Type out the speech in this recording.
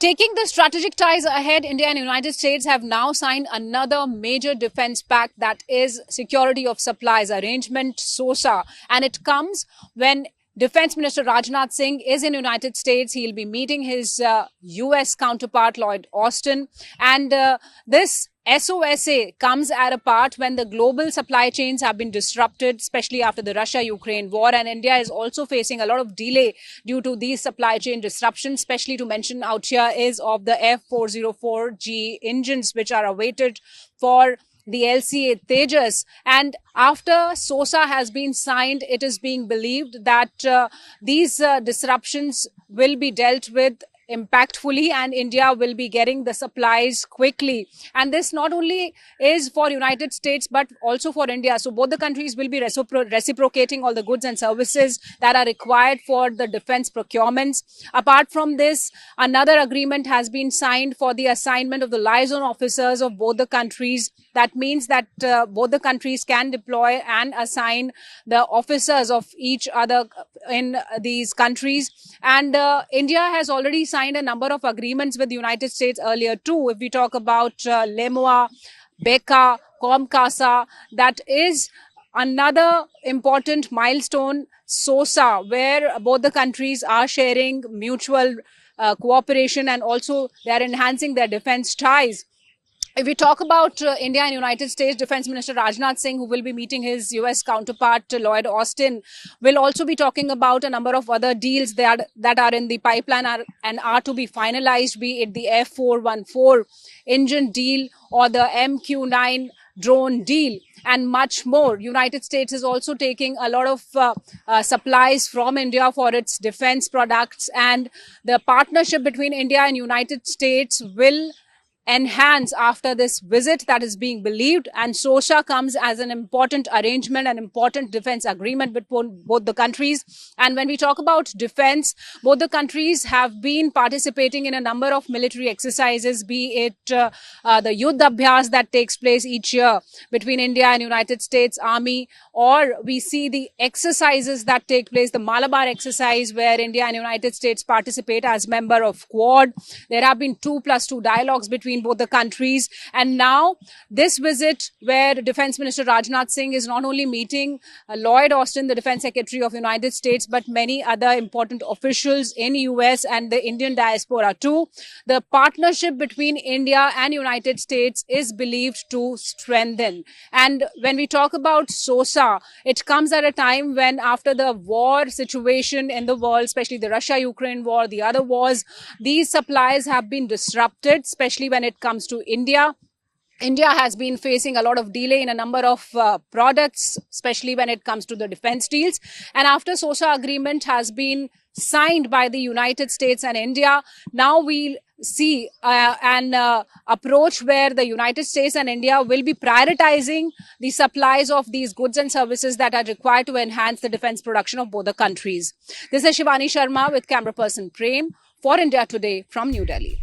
Taking the strategic ties ahead, India and United States have now signed another major defense pact, that is Security of Supplies Arrangement, SOSA. And it comes when Defense Minister Rajnath Singh is in United States. He'll be meeting his US counterpart Lloyd Austin. And this SOSA comes at a part when the global supply chains have been disrupted, especially after the Russia-Ukraine war. And India is also facing a lot of delay due to these supply chain disruptions, especially to mention out here is of the F404G engines, which are awaited for the LCA Tejas. And after SOSA has been signed, it is being believed that these disruptions will be dealt with impactfully and India will be getting the supplies quickly. And this not only is for United States but also for India. So both the countries will be reciprocating all the goods and services that are required for the defense procurements. Apart from this, another agreement has been signed for the assignment of the liaison officers of both the countries. That means that both the countries can deploy and assign the officers of each other in these countries. And India has already signed a number of agreements with the United States earlier too. If we talk about LEMUA, BECA, COMCASA, that is another important milestone, SOSA, where both the countries are sharing mutual cooperation and also they are enhancing their defense ties. If we talk about India and United States, Defense Minister Rajnath Singh, who will be meeting his US counterpart Lloyd Austin, will also be talking about a number of other deals that are in the pipeline and are to be finalized, be it the F414 engine deal or the MQ9 drone deal and much more. United States is also taking a lot of supplies from India for its defense products, and the partnership between India and United States will enhance after this visit that is being believed. And SOSA comes as an important arrangement, an important defense agreement between both the countries. And when we talk about defense, both the countries have been participating in a number of military exercises, be it the Yuddh Abhyas that takes place each year between India and United States Army, or we see the exercises that take place, the Malabar exercise, where India and United States participate as member of Quad. There have been 2+2 dialogues between both the countries. And now this visit where Defense Minister Rajnath Singh is not only meeting Lloyd Austin, the Defense Secretary of United States, but many other important officials in US and the Indian diaspora too. The partnership between India and United States is believed to strengthen. And when we talk about SOSA, it comes at a time when after the war situation in the world, especially the Russia-Ukraine war, the other wars, these supplies have been disrupted, especially when it comes to India. India has been facing a lot of delay in a number of products, especially when it comes to the defense deals. And after SOSA agreement has been signed by the United States and India, now we'll see an approach where the United States and India will be prioritizing the supplies of these goods and services that are required to enhance the defense production of both the countries. This is Shivani Sharma with camera person Prem for India Today from New Delhi.